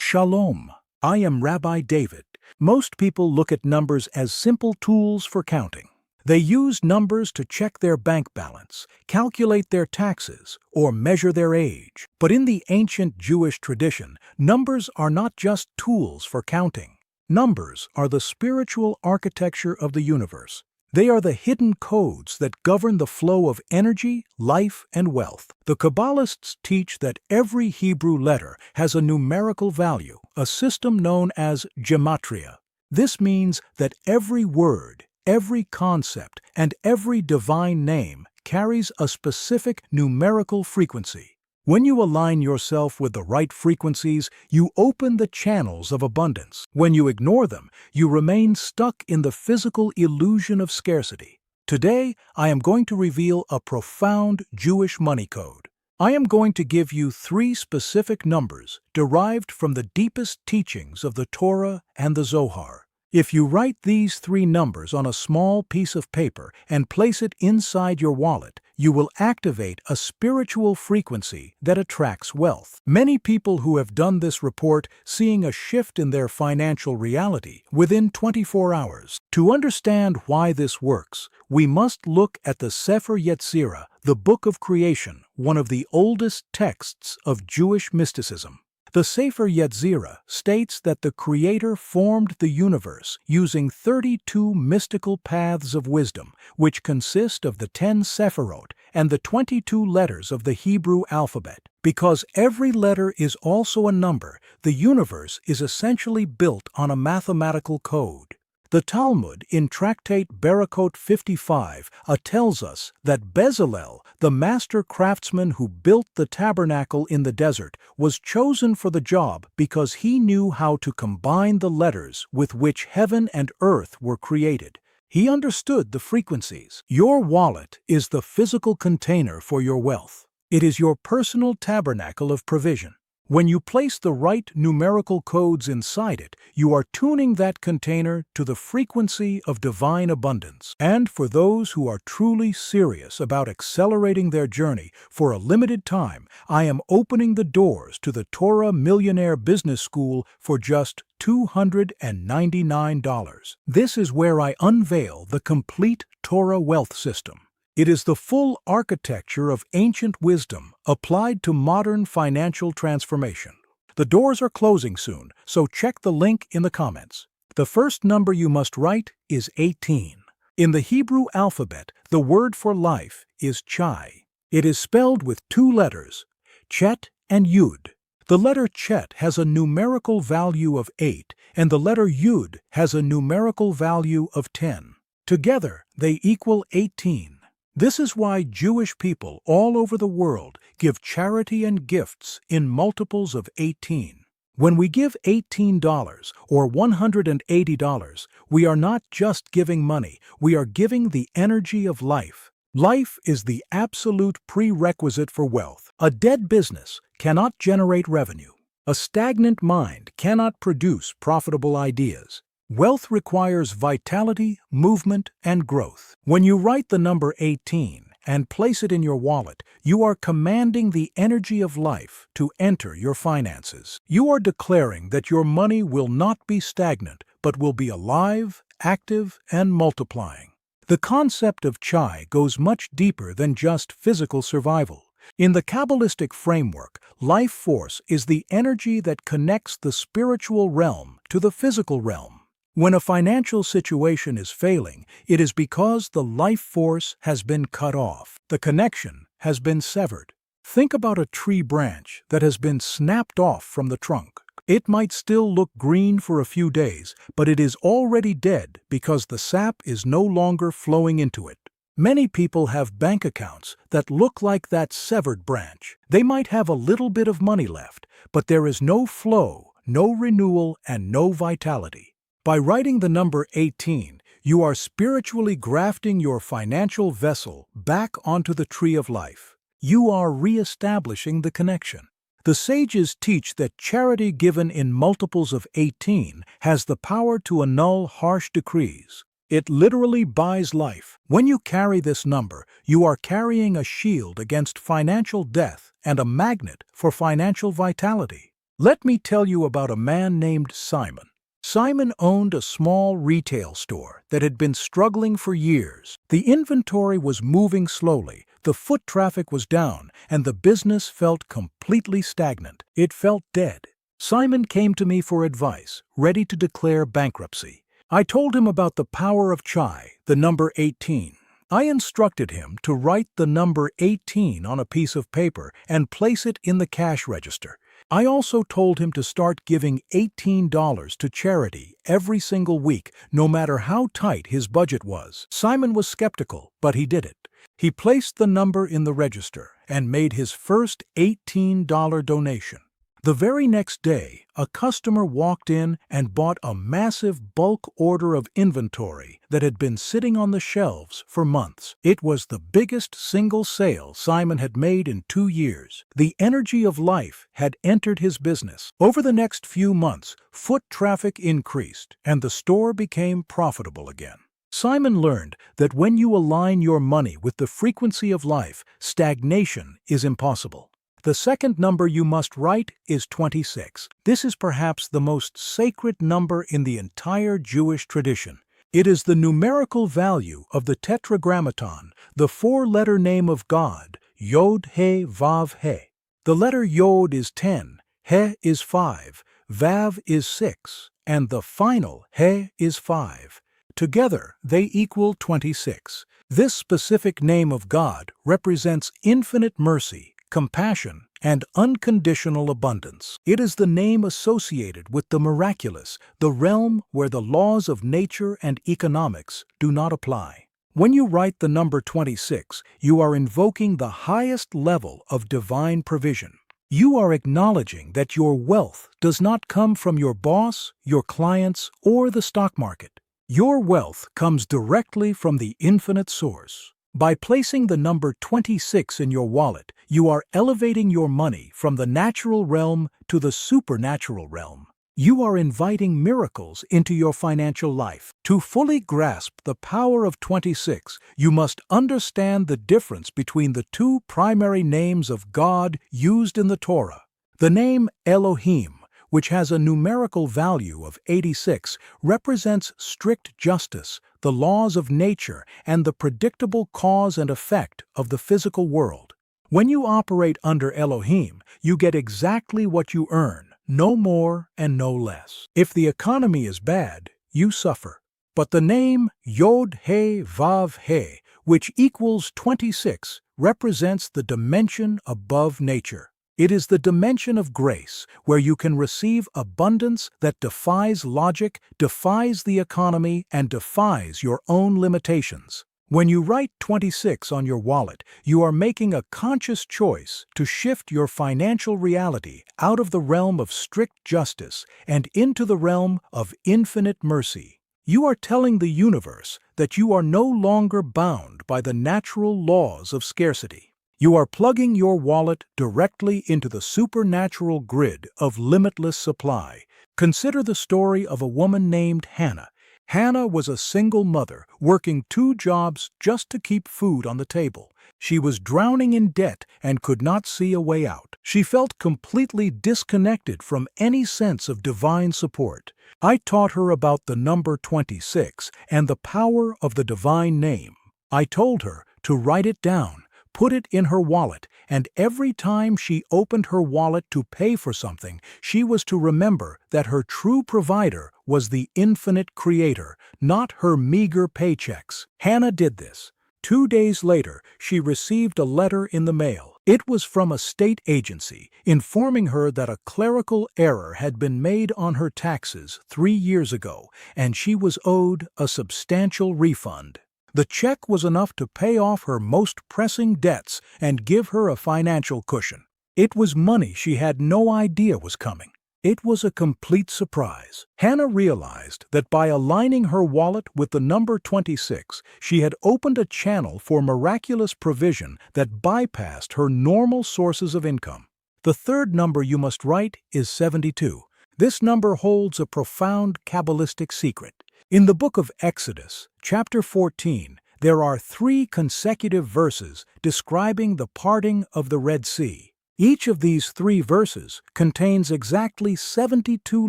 Shalom. I am Rabbi David. Most people look at numbers as simple tools for counting. They use numbers to check their bank balance, calculate their taxes, or measure their age. But in the ancient Jewish tradition, numbers are not just tools for counting. Numbers are the spiritual architecture of the universe. They are the hidden codes that govern the flow of energy, life, and wealth. The Kabbalists teach that every Hebrew letter has a numerical value, a system known as gematria. This means that every word, every concept, and every divine name carries a specific numerical frequency. When you align yourself with the right frequencies, you open the channels of abundance. When you ignore them, you remain stuck in the physical illusion of scarcity. Today, I am going to reveal a profound Jewish money code. I am going to give you 3 specific numbers derived from the deepest teachings of the Torah and the Zohar. If you write these 3 numbers on a small piece of paper and place it inside your wallet, you will activate a spiritual frequency that attracts wealth. Many people who have done this report seeing a shift in their financial reality within 24 hours. To understand why this works, we must look at the Sefer Yetzirah, the Book of Creation, one of the oldest texts of Jewish mysticism. The Sefer Yetzirah states that the Creator formed the universe using 32 mystical paths of wisdom, which consist of the 10 Sephirot and the 22 letters of the Hebrew alphabet. Because every letter is also a number, the universe is essentially built on a mathematical code. The Talmud in Tractate Barakot 55 tells us that Bezalel, the master craftsman who built the tabernacle in the desert, was chosen for the job because he knew how to combine the letters with which heaven and earth were created. He understood the frequencies. Your wallet is the physical container for your wealth. It is your personal tabernacle of provision. When you place the right numerical codes inside it, you are tuning that container to the frequency of divine abundance. And for those who are truly serious about accelerating their journey, for a limited time, I am opening the doors to the Torah Millionaire Business School for just $299. This is where I unveil the complete Torah wealth system. It is the full architecture of ancient wisdom applied to modern financial transformation. The doors are closing soon, so check the link in the comments. The first number you must write is 18. In the Hebrew alphabet, the word for life is chai. It is spelled with 2 letters, chet and yud. The letter chet has a numerical value of 8, and the letter yud has a numerical value of 10. Together, they equal 18. This is why Jewish people all over the world give charity and gifts in multiples of 18. When we give $18 or $180, we are not just giving money, we are giving the energy of life. Life is the absolute prerequisite for wealth. A dead business cannot generate revenue. A stagnant mind cannot produce profitable ideas. Wealth requires vitality, movement, and growth. When you write the number 18 and place it in your wallet, you are commanding the energy of life to enter your finances. You are declaring that your money will not be stagnant, but will be alive, active, and multiplying. The concept of chai goes much deeper than just physical survival. In the Kabbalistic framework, life force is the energy that connects the spiritual realm to the physical realm. When a financial situation is failing, it is because the life force has been cut off. The connection has been severed. Think about a tree branch that has been snapped off from the trunk. It might still look green for a few days, but it is already dead because the sap is no longer flowing into it. Many people have bank accounts that look like that severed branch. They might have a little bit of money left, but there is no flow, no renewal, and no vitality. By writing the number 18, you are spiritually grafting your financial vessel back onto the tree of life. You are re-establishing the connection. The sages teach that charity given in multiples of 18 has the power to annul harsh decrees. It literally buys life. When you carry this number, you are carrying a shield against financial death and a magnet for financial vitality. Let me tell you about a man named Simon. Simon owned a small retail store that had been struggling for years. The inventory was moving slowly, the foot traffic was down, and the business felt completely stagnant. It felt dead. Simon came to me for advice, ready to declare bankruptcy. I told him about the power of chai, the number 18. I instructed him to write the number 18 on a piece of paper and place it in the cash register. I also told him to start giving $18 to charity every single week, no matter how tight his budget was. Simon was skeptical, but he did it. He placed the number in the register and made his first $18 donation. The very next day, a customer walked in and bought a massive bulk order of inventory that had been sitting on the shelves for months. It was the biggest single sale Simon had made in 2 years. The energy of life had entered his business. Over the next few months, foot traffic increased, and the store became profitable again. Simon learned that when you align your money with the frequency of life, stagnation is impossible. The second number you must write is 26. This is perhaps the most sacred number in the entire Jewish tradition. It is the numerical value of the Tetragrammaton, the 4-letter name of God, Yod He Vav He. The letter Yod is 10, He is 5, Vav is 6, and the final He is 5. Together, they equal 26. This specific name of God represents infinite mercy, compassion, and unconditional abundance. It is the name associated with the miraculous, the realm where the laws of nature and economics do not apply. When you write the number 26, you are invoking the highest level of divine provision. You are acknowledging that your wealth does not come from your boss, your clients, or the stock market. Your wealth comes directly from the infinite source. By placing the number 26 in your wallet, you are elevating your money from the natural realm to the supernatural realm. You are inviting miracles into your financial life. To fully grasp the power of 26, you must understand the difference between the two primary names of God used in the Torah. The name Elohim, which has a numerical value of 86, represents strict justice, the laws of nature, and the predictable cause and effect of the physical world. When you operate under Elohim, you get exactly what you earn, no more and no less. If the economy is bad, you suffer. But the name Yod He Vav He, which equals 26, represents the dimension above nature. It is the dimension of grace, where you can receive abundance that defies logic, defies the economy, and defies your own limitations. When you write 26 on your wallet, you are making a conscious choice to shift your financial reality out of the realm of strict justice and into the realm of infinite mercy. You are telling the universe that you are no longer bound by the natural laws of scarcity. You are plugging your wallet directly into the supernatural grid of limitless supply. Consider the story of a woman named Hannah. Hannah was a single mother, working 2 jobs just to keep food on the table. She was drowning in debt and could not see a way out. She felt completely disconnected from any sense of divine support. I taught her about the number 26 and the power of the divine name. I told her to write it down, put it in her wallet, and every time she opened her wallet to pay for something, she was to remember that her true provider was the infinite creator, not her meager paychecks. Hannah did this. 2 days later, she received a letter in the mail. It was from a state agency informing her that a clerical error had been made on her taxes 3 years ago, and she was owed a substantial refund. The check was enough to pay off her most pressing debts and give her a financial cushion. It was money she had no idea was coming. It was a complete surprise. Hannah realized that by aligning her wallet with the number 26, she had opened a channel for miraculous provision that bypassed her normal sources of income. The third number you must write is 72. This number holds a profound Kabbalistic secret. In the book of Exodus, chapter 14, there are 3 consecutive verses describing the parting of the Red Sea. Each of these 3 verses contains exactly 72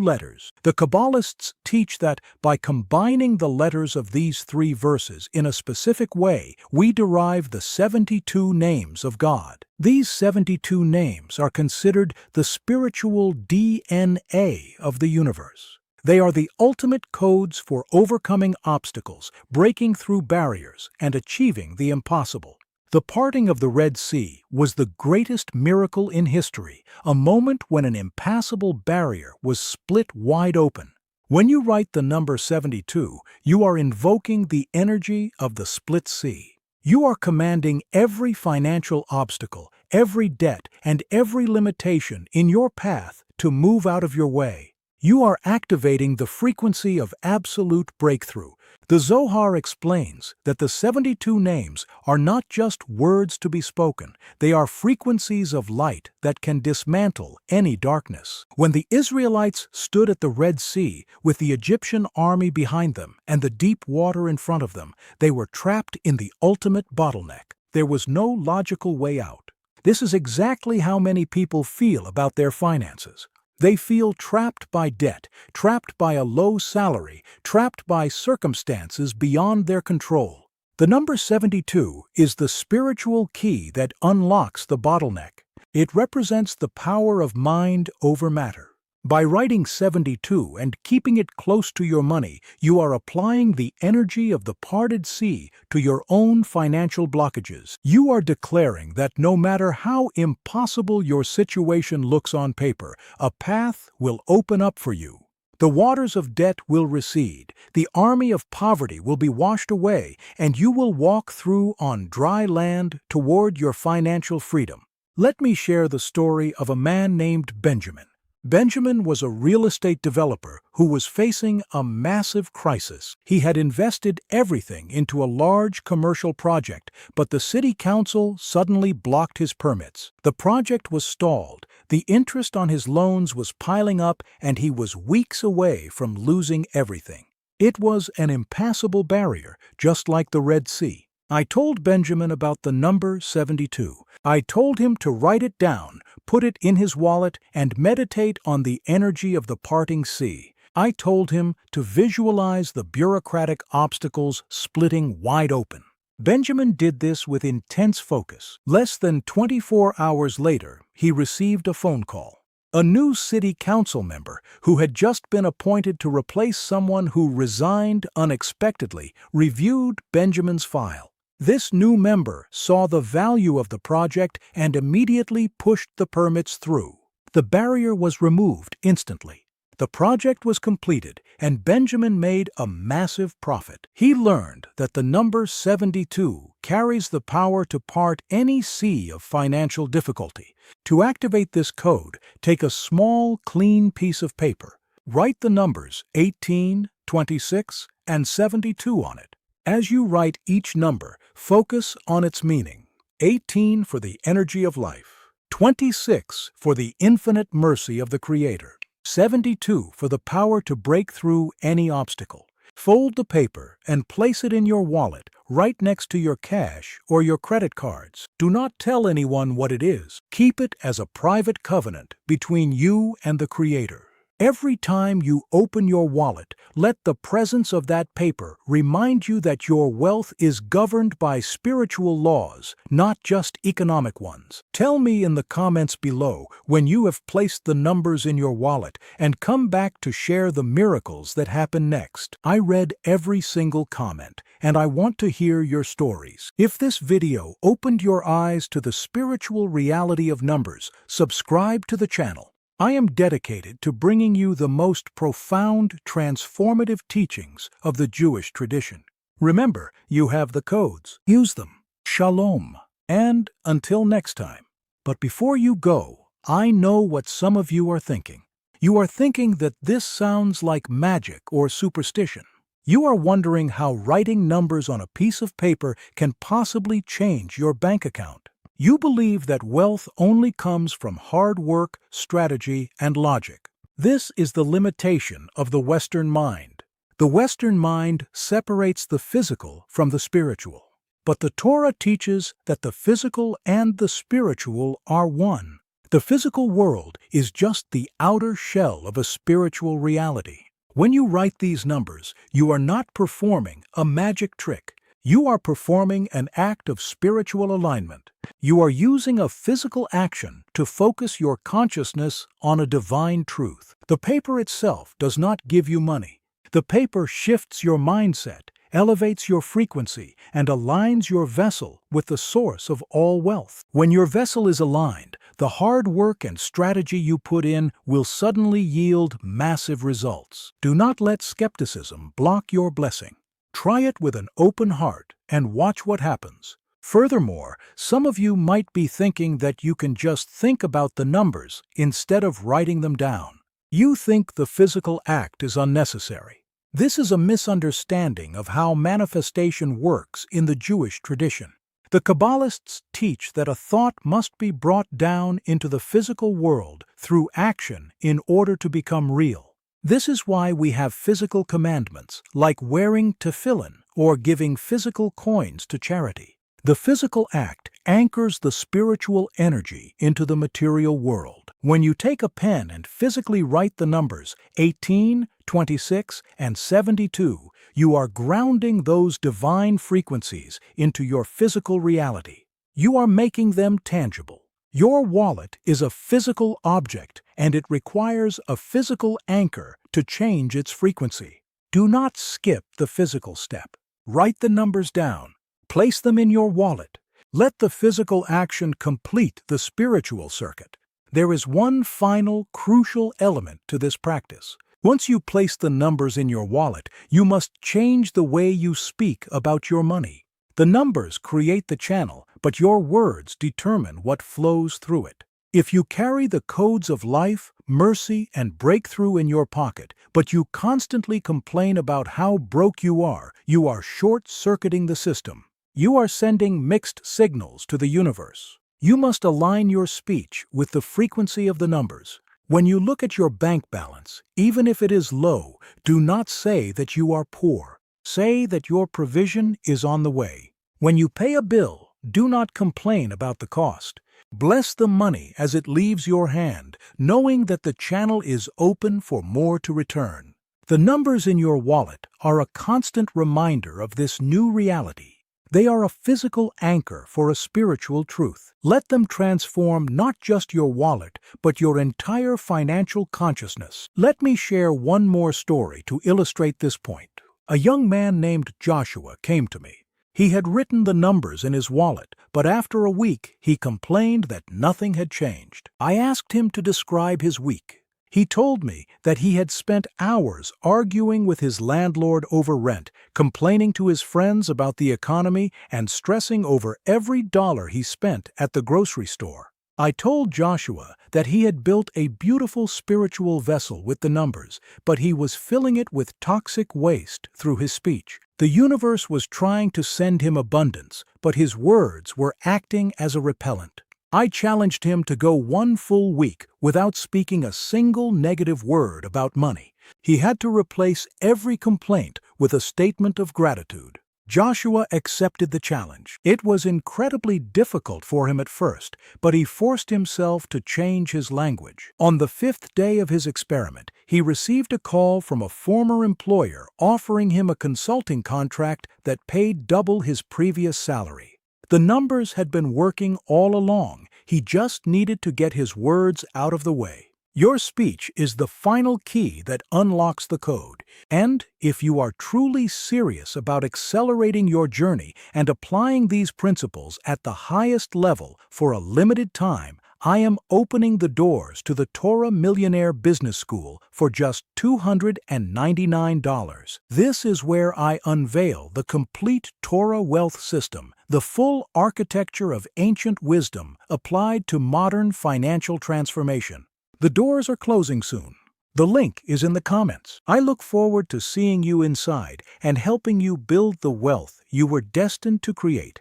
letters. The Kabbalists teach that by combining the letters of these 3 verses in a specific way, we derive the 72 names of God. These 72 names are considered the spiritual DNA of the universe. They are the ultimate codes for overcoming obstacles, breaking through barriers, and achieving the impossible. The parting of the Red Sea was the greatest miracle in history, a moment when an impassable barrier was split wide open. When you write the number 72, you are invoking the energy of the split sea. You are commanding every financial obstacle, every debt, and every limitation in your path to move out of your way. You are activating the frequency of absolute breakthrough. The Zohar explains that the 72 names are not just words to be spoken, they are frequencies of light that can dismantle any darkness. When the Israelites stood at the Red Sea with the Egyptian army behind them and the deep water in front of them, they were trapped in the ultimate bottleneck. There was no logical way out. This is exactly how many people feel about their finances. They feel trapped by debt, trapped by a low salary, trapped by circumstances beyond their control. The number 72 is the spiritual key that unlocks the bottleneck. It represents the power of mind over matter. By writing 72 and keeping it close to your money, you are applying the energy of the parted sea to your own financial blockages. You are declaring that no matter how impossible your situation looks on paper, a path will open up for you. The waters of debt will recede, the army of poverty will be washed away, and you will walk through on dry land toward your financial freedom. Let me share the story of a man named Benjamin. Benjamin was a real estate developer who was facing a massive crisis. He had invested everything into a large commercial project, but the city council suddenly blocked his permits. The project was stalled, the interest on his loans was piling up, and he was weeks away from losing everything. It was an impassable barrier, just like the Red Sea. I told Benjamin about the number 72. I told him to write it down, put it in his wallet, and meditate on the energy of the parting sea. I told him to visualize the bureaucratic obstacles splitting wide open. Benjamin did this with intense focus. Less than 24 hours later, he received a phone call. A new city council member, who had just been appointed to replace someone who resigned unexpectedly, reviewed Benjamin's file. This new member saw the value of the project and immediately pushed the permits through. The barrier was removed instantly. The project was completed, and Benjamin made a massive profit. He learned that the number 72 carries the power to part any sea of financial difficulty. To activate this code, take a small, clean piece of paper. Write the numbers 18, 26, and 72 on it. As you write each number, focus on its meaning. 18 for the energy of life, 26 for the infinite mercy of the Creator, 72 for the power to break through any obstacle. Fold the paper and place it in your wallet right next to your cash or your credit cards. Do not tell anyone what it is. Keep it as a private covenant between you and the Creator. Every time you open your wallet, let the presence of that paper remind you that your wealth is governed by spiritual laws, not just economic ones. Tell me in the comments below when you have placed the numbers in your wallet and come back to share the miracles that happen next. I read every single comment, and I want to hear your stories. If this video opened your eyes to the spiritual reality of numbers, subscribe to the channel. I am dedicated to bringing you the most profound, transformative teachings of the Jewish tradition. Remember, you have the codes. Use them. Shalom. And until next time. But before you go, I know what some of you are thinking. You are thinking that this sounds like magic or superstition. You are wondering how writing numbers on a piece of paper can possibly change your bank account. You believe that wealth only comes from hard work, strategy, and logic. This is the limitation of the Western mind. The Western mind separates the physical from the spiritual. But the Torah teaches that the physical and the spiritual are one. The physical world is just the outer shell of a spiritual reality. When you write these numbers, you are not performing a magic trick. You are performing an act of spiritual alignment. You are using a physical action to focus your consciousness on a divine truth. The paper itself does not give you money. The paper shifts your mindset, elevates your frequency, and aligns your vessel with the source of all wealth. When your vessel is aligned, the hard work and strategy you put in will suddenly yield massive results. Do not let skepticism block your blessing. Try it with an open heart and watch what happens. Furthermore, some of you might be thinking that you can just think about the numbers instead of writing them down. You think the physical act is unnecessary. This is a misunderstanding of how manifestation works in the Jewish tradition. The Kabbalists teach that a thought must be brought down into the physical world through action in order to become real. This is why we have physical commandments like wearing tefillin or giving physical coins to charity. The physical act anchors the spiritual energy into the material world. When you take a pen and physically write the numbers 18, 26, and 72, you are grounding those divine frequencies into your physical reality. You are making them tangible. Your wallet is a physical object, and it requires a physical anchor to change its frequency. Do not skip the physical step. Write the numbers down. Place them in your wallet. Let the physical action complete the spiritual circuit. There is one final, crucial element to this practice. Once you place the numbers in your wallet, you must change the way you speak about your money. The numbers create the channel, but your words determine what flows through it. If you carry the codes of life, mercy, and breakthrough in your pocket, but you constantly complain about how broke you are short-circuiting the system. You are sending mixed signals to the universe. You must align your speech with the frequency of the numbers. When you look at your bank balance, even if it is low, do not say that you are poor. Say that your provision is on the way. When you pay a bill, do not complain about the cost. Bless the money as it leaves your hand, knowing that the channel is open for more to return. The numbers in your wallet are a constant reminder of this new reality. They are a physical anchor for a spiritual truth. Let them transform not just your wallet, but your entire financial consciousness. Let me share one more story to illustrate this point. A young man named Joshua came to me. He had written the numbers in his wallet, but after a week, he complained that nothing had changed. I asked him to describe his week. He told me that he had spent hours arguing with his landlord over rent, complaining to his friends about the economy, and stressing over every dollar he spent at the grocery store. I told Joshua that he had built a beautiful spiritual vessel with the numbers, but he was filling it with toxic waste through his speech. The universe was trying to send him abundance, but his words were acting as a repellent. I challenged him to go one full week without speaking a single negative word about money. He had to replace every complaint with a statement of gratitude. Joshua accepted the challenge. It was incredibly difficult for him at first, but he forced himself to change his language. On the 5th day of his experiment, he received a call from a former employer offering him a consulting contract that paid double his previous salary. The numbers had been working all along. He just needed to get his words out of the way. Your speech is the final key that unlocks the code. And if you are truly serious about accelerating your journey and applying these principles at the highest level for a limited time, I am opening the doors to the Torah Millionaire Business School for just $299. This is where I unveil the complete Torah wealth system, the full architecture of ancient wisdom applied to modern financial transformation. The doors are closing soon. The link is in the comments. I look forward to seeing you inside and helping you build the wealth you were destined to create.